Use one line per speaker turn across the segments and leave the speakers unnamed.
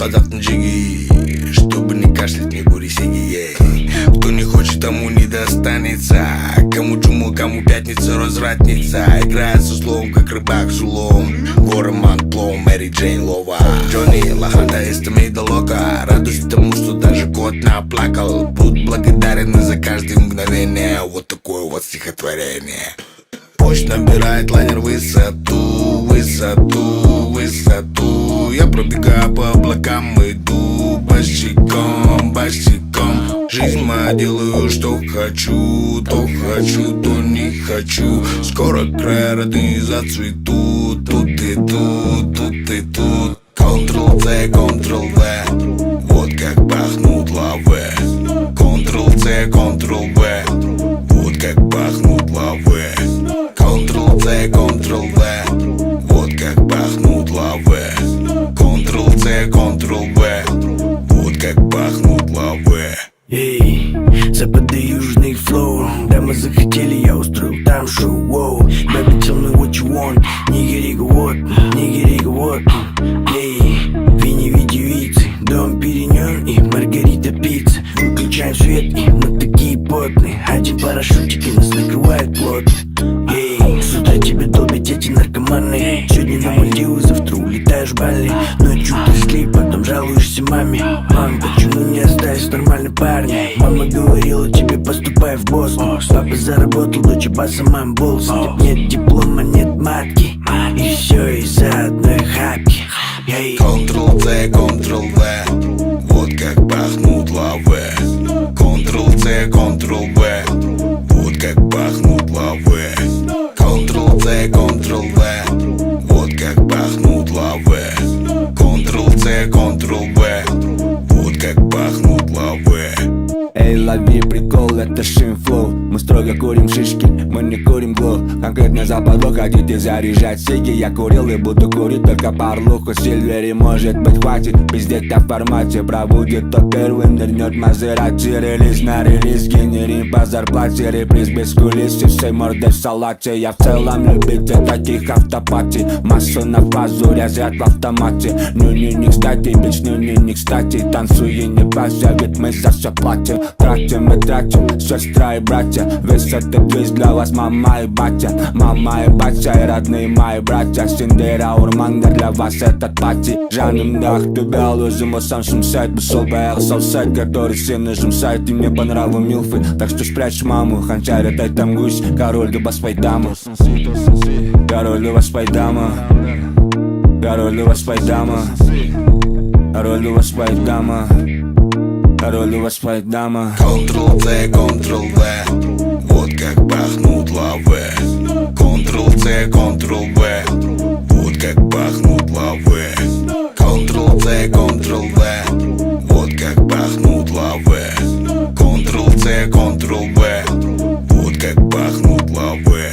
қазақтың жеги, чтобы не кашлять, не курить сиги. Кто не хочет, тому не достанется. Кому джуму, кому пятница, развратница. Играет со словом, как рыбак с улом. Горы Манплоу, Мэри Джейн Лова. Джонни Лоханда из Томида Лока. Радуюсь тому, что даже кот наплакал. Будь благодарен за каждое мгновение. Вот такое вот стихотворение. Почт набирает лайнер высоту, высоту, высоту. Я пробегаю по облакам, иду босиком, босиком. Жизнь моя, делаю, что хочу, то не хочу. Скоро края родные зацветут, тут и тут, тут и тут. Ctrl-C, Ctrl-V, вот как пахнут лавы. Ctrl-C, Ctrl-V, вот как пахнут лавы. Ctrl-C, Ctrl-V, вот как пахнут лавы. Ctrl-C, Ctrl-V, вот как пахнут лавы.
Эй, запады южный флоу. Да мы захотели, я устроил там шоу. Воу, baby, tell me what you want. Нигери вот, нигери вот. Эй, вини видевицы, дом Периньон и Маргарита пицца. Выключаем свет, и мы такие потные. Один парашютик, и нас накрывает плотно. Эй, с утра тебя долбят эти наркоманы. Сегодня на Мальдивы, завтра улетаешь в Бали. Ночью ты слип, потом жалуешься маме. Мам, почему не остались нормальные парни? Мама говорила тебе, поступай в Бостон. Папа заработал, дочь баса, мам Болсон. Нет диплома, нет матки. И все из-за одной хапки.
Ctrl-C, Ctrl-V, вот как пахнут лавы. Ctrl-C, Ctrl-V, вот как пахнут лавы. Ctrl-C, Ctrl-V, вот как пахнут лавы. Ctrl-C, Ctrl-V, вот как пахнут лавы.
Эй, лови прикол, это шимфлоу. Мы строго курим шишки, мы не курим гло. Конкретно западло, хотите заряжать сиги. Я курил и буду курить только парлуху. Сильвери, может быть, хватит пиздеть о формате. Пробудет то первым, нырнет Мазерати. Релиз на релиз, генерим по зарплате. Реприз без кулис и всей мордой в салате. Я в целом любитель таких автопати. Массу на фазу рязят в автомате. Ну не кстати, бич, ну не кстати. Танцуй не пася, ведь мы за все платим. Тратим и тратим, сестра и братья. Весь этот движ для вас мама и батя. Мама и батя и родные мои братья. Синдера, Урманда, для вас этот пати. Жаным дах, ты бел, өзім сам шумсайт. Бусол баяғы сол сайт, который сені жұмсайт. И мне по нраву милфы, так что спрячь маму. Ханчарят, ай там гусь, король да баспай дама. Король да баспай дама. Король да баспай дама. Король да баспай дама. Король у вас спать, дама.
Ctrl-C, Ctrl-V, вот как пахнут лавы. Ctrl-C, Ctrl-V, вот как пахнут лавы. Ctrl-C, Ctrl-V, вот как пахнут лавы. Ctrl-C, Ctrl-V, вот как пахнут лавы.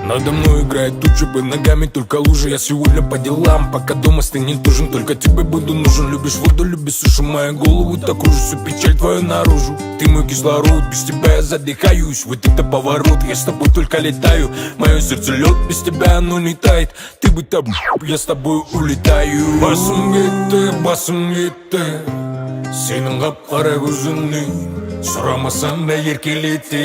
Надо мной играет туча, под ногами только лужи. Я сегодня по делам, пока дома стынет ужин. Только тебе буду нужен, любишь воду, любишь суши. Мою голову так кружит, всю печаль твою наружу. Ты мой кислород, без тебя я задыхаюсь. Вот это поворот, я с тобой только летаю. Мое сердце лед, без тебя оно не тает. Ты бы там, я с тобой улетаю. Басым кетті сенің қап-қара көзіңнің сұрамасаң да еркелетті.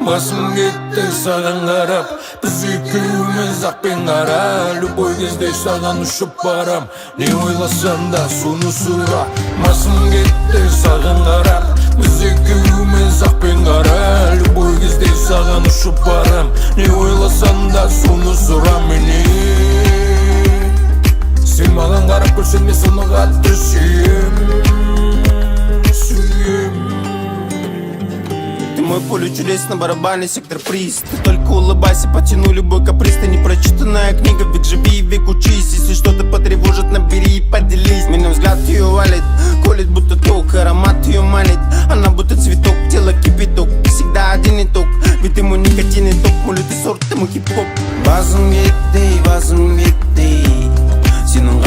Басым кетті саған қарап, біз екеуміз ақпен қара. Любой кезде саған ұшып барам, не ойласам да соны сұра. Басым кетті саған қарап, біз екеуміз ақпен қара. Любой кезде саған ұшып барам, не ойласам да соны сұра менен. Сен маған қарап көрсең мен соны қатты сүйем.
Мой поле чудес на барабане, сектор приз. Ты только улыбайся, потяну любой каприз. Ты непрочитанная книга, век живи и век учись. Если что-то потревожит, набери и поделись. Меня взгляд ее валит, колет будто ток. Аромат ее манит, она будто цветок. Тело кипяток, всегда один итог. Ведь ты мой никотин и ток, мой лютый сорт, ты мой хип-хоп. Басым кетті,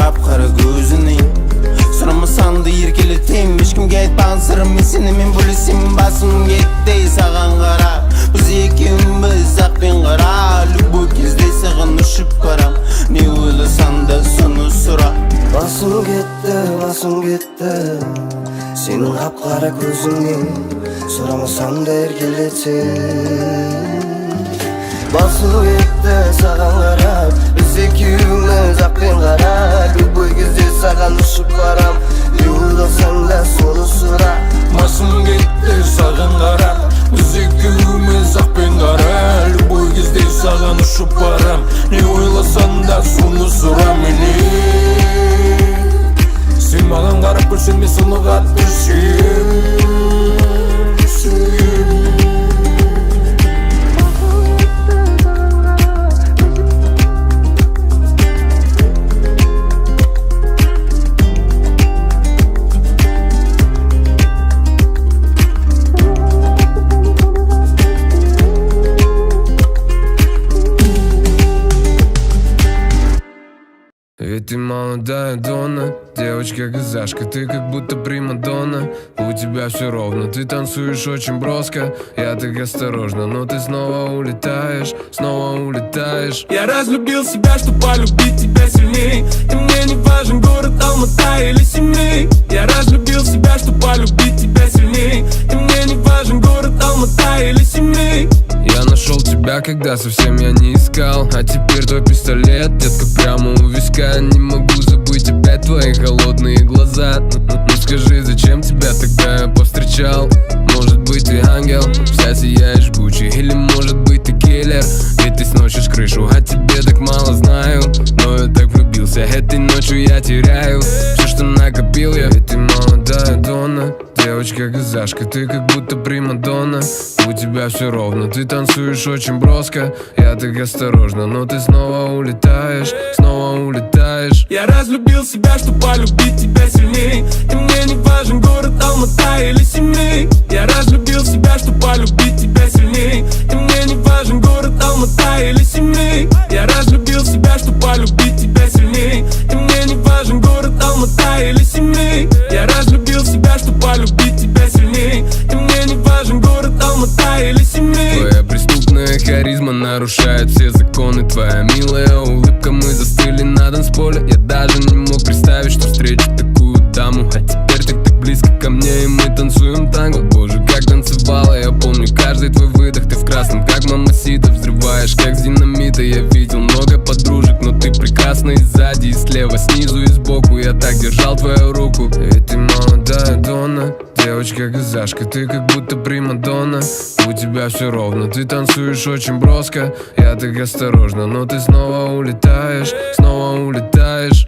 qap-qara ko'zining. So'ramasang da erkalating, hech kimga aytmag'in sirim, men seni men bo'lsam basim yetdi sag'an qarab. Biz ikkimiz aqbin qarab, любой кезде sag'in ushib qaram. Ne o'ylasang da seni so'ra.
Basım gitti senin qap-qara ko'zingni, so'ramasam da erkalating. Basım gitti sag'an qarab, biz ikkimiz aqbin qarab. Любой кезде sag'in ushib qaram. Ne o'ylasang da seni so'ra.
Basım gitti sağın qarab, biz ikkimiz aqbin qarab. Любой кезде sağın ushib qaram. Ne o'ylasan da seni so'ra meni. Sen mаған qarab күлсең, мен сыныға түсем. Ведь ты молодая Донна, девочка-казашка, ты как будто примадонна. У тебя все ровно, ты танцуешь очень броско. Я так осторожно, но ты снова улетаешь. Я разлюбил себя, чтоб полюбить тебя сильней. И мне не важен город Алмата или Семей. Я разлюбил себя, чтоб полюбить тебя сильней. И мне не важен город Алмата или Семей. Я нашел тебя, когда совсем я не искал. А теперь твой пистолет, детка, прямо у виска. Не могу забыть опять твои холодные глаза. Ну скажи, зачем тебя тогда я повстречал? Может быть ты ангел, вся сияешь жгучий. Или может быть ты киллер, ведь ты сносишь крышу. О тебе так мало знаю, но я так влюбился. Этой ночью я теряю все, что накопил я. Ведь ты молодая Донна, девочка-казашка, ты как будто примадонна. У тебя все ровно, ты танцуешь очень броско. Я так осторожно, но ты снова улетаешь. Я разлюбил себя, чтоб полюбить тебя сильней. И мне не важен город Алмата или Семей. Я разлюбил себя, чтоб полюбить тебя сильней. И мне не важен город Алмата или Семей. Я разлюбил себя, чтоб полюбить тебя сильней. И мне не важен город Алмата или Семей. Я разлюбил себя, чтоб полюбить тебя сильней. И мне не важен город Алмата или Семей. Твоя преступная харизма нарушает все законы. Твоя милая улыбка, мы застыли на танцполе. Я даже не мог представить, что встречу такую даму. А теперь ты так близко ко мне, и мы танцуем танго. Боже, как танцевала, я помню каждый твой выдох. Ты в красном, как мамасита, взрываешь, как с динамита. Я видел много подружек, но ты прекрасна и сзади, и слева, снизу и сбоку. Я так держал твою руку. Ведь ты молодая Донна, девочка-казашка, ты как будто примадонна. У тебя все ровно, ты танцуешь очень броско. Я так осторожно, но ты снова улетаешь.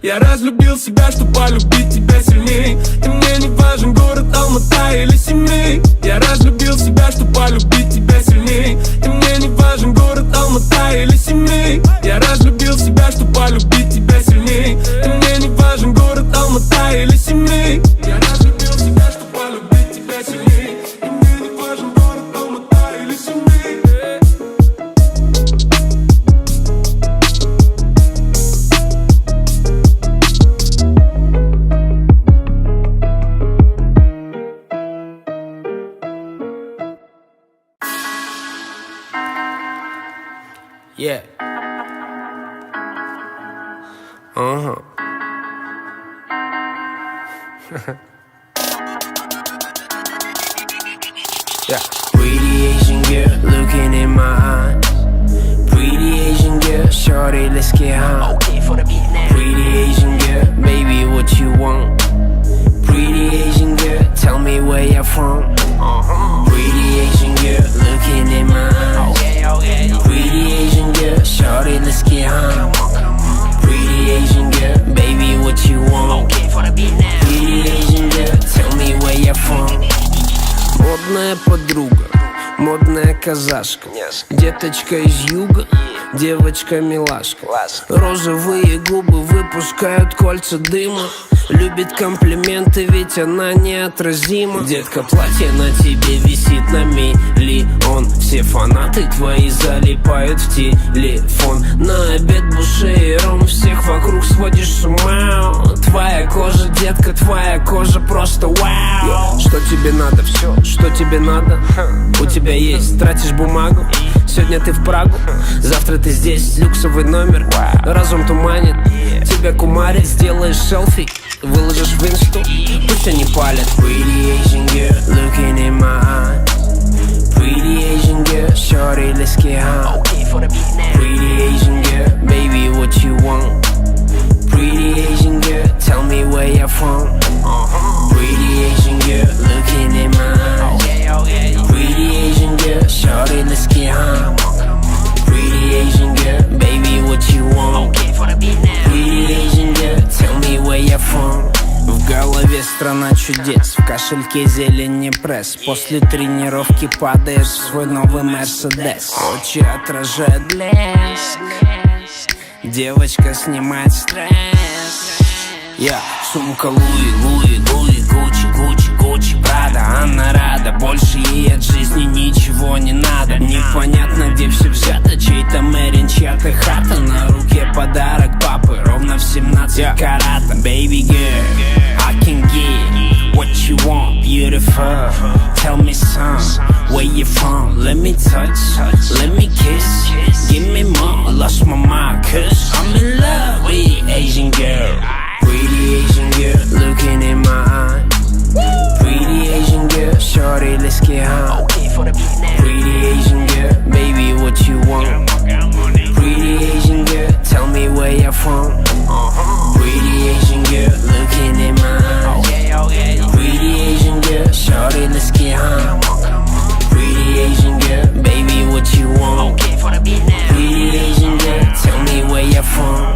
Я разлюбил себя, чтоб полюбить тебя сильней. И мне не важен город Алмата или Семей. Я разлюбил себя, чтоб полюбить тебя сильней. И мне не важен город Алмата или Семей. Я разлюбил себя, чтоб полюбить тебя сильней. И мне не важен город Алмата или Семей. Я разлюбил себя, чтоб полюбить тебя сильней. И мне не важен город Алмата или Семей.
Yeah. Yeah. Pretty Asian girl looking in my eyes. Pretty Asian girl, shorty, let's get high. Okay for the beat now. Pretty Asian girl, baby, what you want? Pretty Asian girl, tell me where you're from. Pretty Asian girl looking in my eyes. Pretty Asian girl, shorty, let's get high. Pretty Asian girl, baby, what you want? Pretty Asian girl, tell me where you're from. Модная подруга, модная казашка, деточка из юга, девочка-милашка. Розовые губы выпускают кольца дыма. Любит комплименты, ведь она неотразима. Детка, платье на тебе висит на миллион. Все фанаты твои залипают в телефон. На обед буше и ром, всех вокруг, сводишь с ума. Твоя кожа, детка, твоя кожа просто вау. Что тебе надо, все, что тебе надо, у тебя есть, тратишь бумагу. Сегодня ты в Прагу, завтра ты здесь, люксовый номер. Разум туманит, тебя кумарит. Сделаешь селфи, выложишь в инсту, пусть они палят. Pretty Asian girl, looking in my eyes. Pretty Asian girl, shorty, let's get high. Pretty Asian girl, baby, what you want? Pretty Asian girl, tell me where you're from. Pretty Asian girl, looking in my eyes. Pretty Asian girl, shorty, let's get high. Pretty Asian girl, baby, what you want? Pretty Asian girl, tell me where you're from. В голове страна чудес, в кошельке зелень пресс. После тренировки падаешь в свой новый Мерседес. Очи отражают блеск, девочка снимает стресс. Сумка Луи, Луи, Луи, Гуччи, Гуччи, Гуччи, Прада. Она рада, больше ей от жизни ничего не надо. Непонятно, где все взято, чей-то Мэрин, чья-то хата. На руке подарок папы, ровно в 17 карата. Baby girl, I can get what you want, beautiful. Tell me some, where you from? Let me touch, let me kiss. Give me more, lost my mind, cause I'm in love with Asian girl. Pretty Asian girl, looking in my eyes. Pretty Asian girl, shorty, let's get high. Pretty Asian girl, baby, what you want? Pretty Asian girl, tell me where you're from. Pretty Asian girl, looking in my eyes. Pretty Asian girl, shorty, let's get high. Pretty Asian girl, baby, what you want? Pretty Asian girl, tell me where you're from.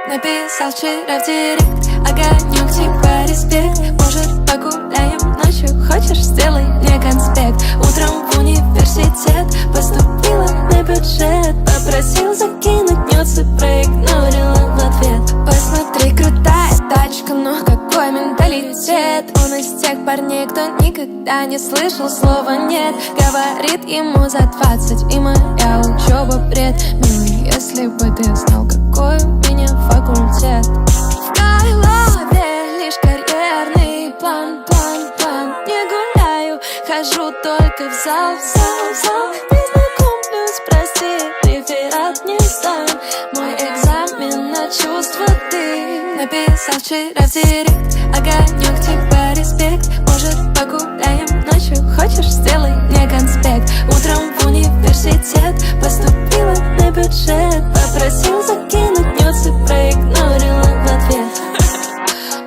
Написал вчера в директ, огонек типа респект. Может погуляем ночью, хочешь, сделай мне конспект. Утром в университет поступила на бюджет. Попросил закинуть нюц и проигнорила в ответ. Посмотри, крутая тачка, но какой менталитет. Он из тех парней, кто никогда не слышал слова нет. Говорит ему за 20, и моя учеба бред. Милый, если бы ты знал, какой у меня факультет. В голове лишь карьерный план, план, план. Не гуляю, хожу только в зал, зал, зал. Не знакомлюсь, прости, реферат не сдам. Мой экзамен на чувства ты. Написал вчера в директ, огонек типа респект. Может погуляем ночью, хочешь, сделай мне конспект. Утром в университет поступила на бюджет. Попросил закинуть нюц и проигнорила в ответ.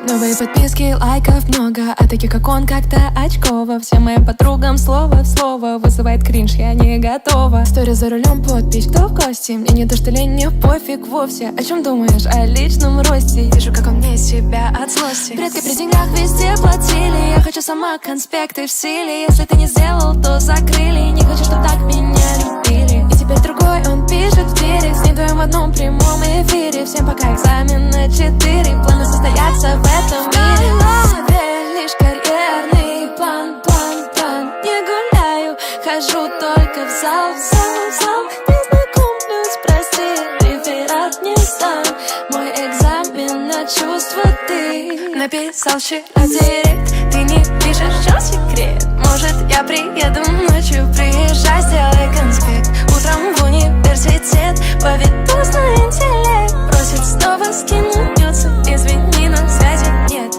Новые подписки, лайков много, а таких как он как-то очково. Всем моим подругам слово в слово вызывает кринж, я не готова. Стори за рулем, подпись, кто в гости? Мне не то, что лень, мне пофиг вовсе. О чем думаешь? О личном росте. Вижу, как он вне себя от злости. Предки при деньгах везде платили. Я хочу сама конспекты в силе. Если ты не сделал, то закрыли. Не хочу, чтоб так меня любили. И теперь другой он пишет в директ. С ней вдвоем в одном прямом эфире. Всем пока экзамен на 4. Планы состояться в этом мире. В голове лишь карьерный план, план, план. Не гуляю, хожу только в зал, в зал, в зал. Не знакомлюсь, прости, реферат не сдам. Мой экзамен на чувства ты. Написал вчера в директ, ты не пишешь, что секрет. Может, я приеду ночью, приезжай, сделай конспект. Утром в университет поведусь на интеллект. Просит снова скинуть нюцы, извини, но связи нет.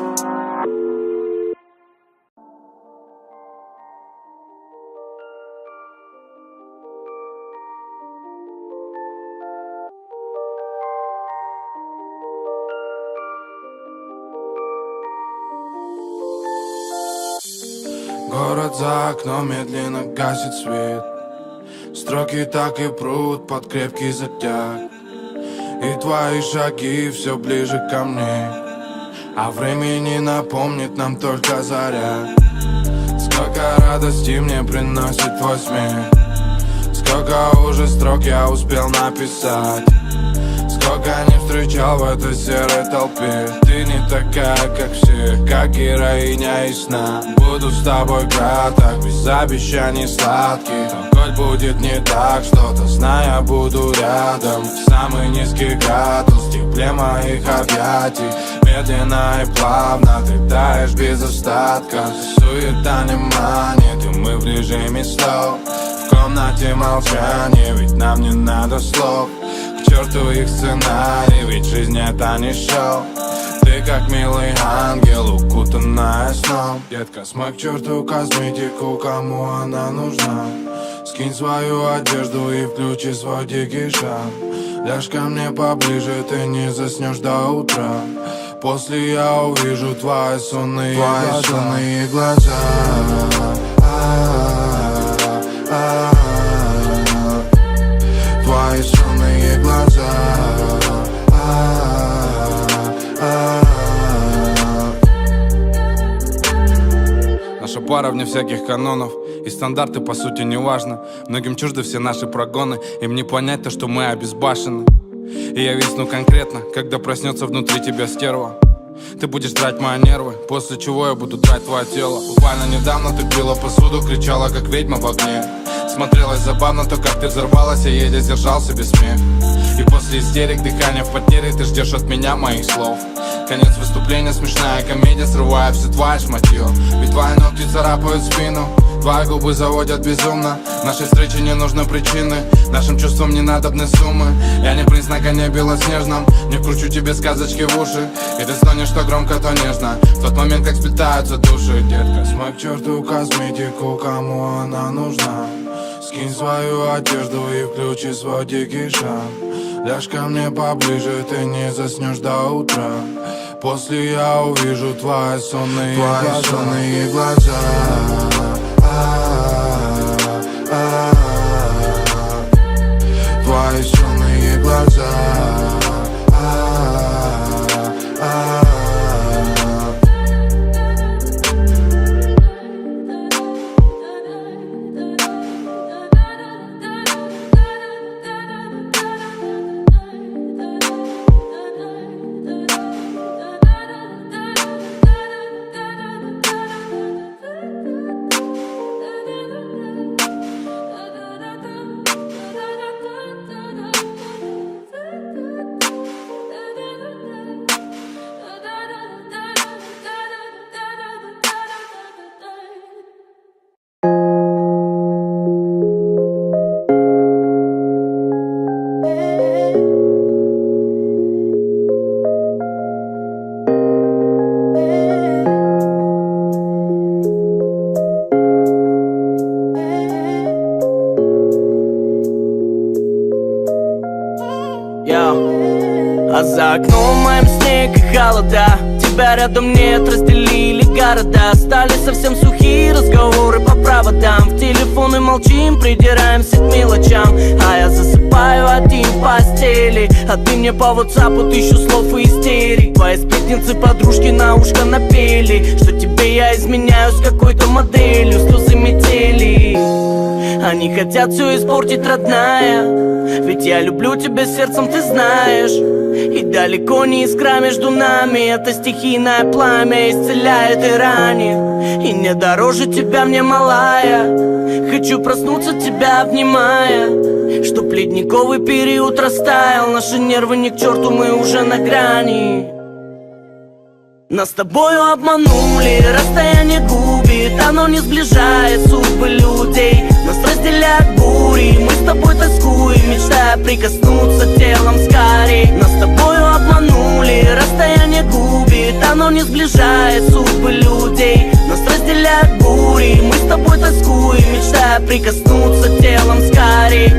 Город за окном медленно гасит свет. Строки так и прут под крепкий затяг. И твои шаги все ближе ко мне. А времени напомнит нам только заря. Сколько Сколько радости мне приносит твой смех, сколько уже строк я успел написать, сколько не встречал в этой серой толпе. Ты не такая, как все, как героиня из сна. Буду с тобой краток, без обещаний сладких. Но хоть будет не так что-то, знай, я буду рядом. Самый низкий градус в тепле моих объятий. Медленно и плавно ты таешь без остатка. Суета не манит, и мы в режиме слов. В комнате молчание, ведь нам не надо слов. К черту их сценарий, ведь жизнь это не шоу. Ты как милый ангел, укутанная сном. Детка, смой к черту косметику, кому она нужна. Скинь свою одежду и включи свой дикий шаг. Ляжь ко мне поближе, ты не заснешь до утра. После я увижу твои сонные глаза. Твои сонные глаза. Наша пара вне всяких канонов, и стандарты по сути не важно. Многим чужды все наши прогоны, им не понять то, что мы обезбашены. И я висну конкретно, когда проснется внутри тебя стерва. Ты будешь драть мои нервы, после чего я буду драть твое тело. Буквально недавно ты пила посуду, кричала как ведьма в огне. Смотрелось забавно то, как ты взорвалась, я еле сдержал себе смех. И после истерик, дыхания в потере, ты ждешь от меня моих слов. Конец выступления, смешная комедия, срывая все твое шматье. Ведь твои ногти царапают спину, твои губы заводят безумно. Нашей встрече не нужны причины, нашим чувствам не надобны суммы. Я не принц на коне белоснежном, не вкручу тебе сказочки в уши. И ты стонешь то громко, то нежно, в тот момент, как сплетаются души. Детка, смой к черту косметику, кому она нужна. Скинь свою одежду и включи свой дикий шаг. Ляжь ко мне поближе, ты не заснешь до утра. После я увижу твои сонные глаза. Твои сонные глаза.
А за окном моим снег и холода. Тебя рядом нет, разделили города. Стали совсем сухие разговоры по проводам. В телефоны молчим, придираемся к мелочам. А я засыпаю один в постели, а ты мне по WhatsApp тысячу слов и истерик. Твои сплетницы подружки на ушко напели, что тебе я изменяю с какой-то моделью. Слезы метели, они хотят все испортить, родная. Ведь я люблю тебя сердцем, ты знаешь. И далеко не искра между нами. Это стихийное пламя исцеляет и ранит. И не дороже тебя мне, малая. Хочу проснуться, тебя обнимая. Чтоб ледниковый период растаял. Наши нервы ни к черту, мы уже на грани. Нас с тобою обманули, расстояние губит, оно не сближает судьбы людей. Нас разделяют бури, мы с тобой тоскуем, мечтая прикоснуться телом скорей. Нас с тобою обманули, расстояние губит, оно не сближает судьбы людей. Нас разделяют бури, мы с тобой тоскуем, мечтая прикоснуться телом скорей.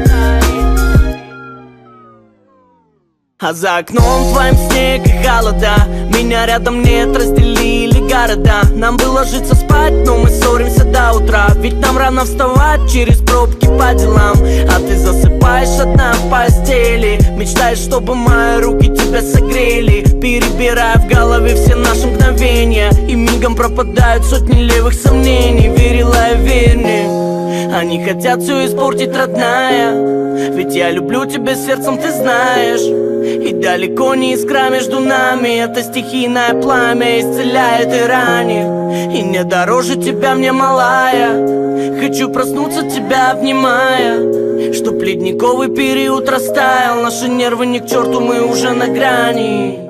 А за окном твоим снег и холода. Меня рядом нет, разделили города. Нам бы ложиться спать, но мы ссоримся до утра. Ведь нам рано вставать через пробки по делам. А ты засыпаешь одна в постели, мечтаешь, чтобы мои руки тебя согрели. Перебирая в голове все наши мгновения, и мигом пропадают сотни левых сомнений. Верила я, верь мне, они хотят все испортить, родная. Ведь я люблю тебя сердцем, ты знаешь. И далеко не искра между нами. Это стихийное пламя исцеляет и ранит. И не дороже тебя мне, малая. Хочу проснуться, тебя обнимая. Чтоб ледниковый период растаял. Наши нервы ни к черту, мы уже на грани.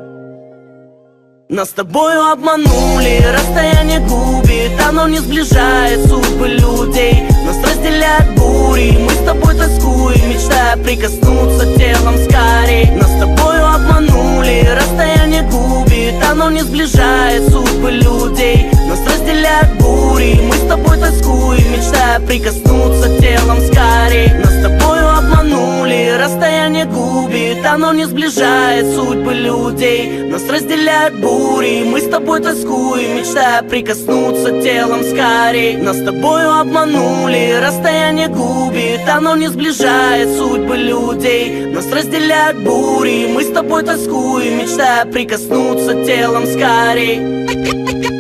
Нас с тобою обманули, расстояние губит, оно не сближает судьбы людей. Нас разделяют бури, мы с тобой тоскуем, мечтая прикоснуться телом скорей. Нас с тобою обманули, расстояние губит, оно не сближает судьбы людей. Нас разделяют бури, мы с тобой тоскуем, мечтая прикоснуться телом скорей. Нас с тобою обманули, расстояние губит, оно не сближает судьбы людей. Нас разделяют бури, мы с тобой тоскуем, мечтая прикоснуться телом скорей. Нас с тобою обманули, расстояние губит, оно не сближает судьбы людей. Нас разделяют бури, мы с тобой тоскуем, мечтая прикоснуться телом скорей.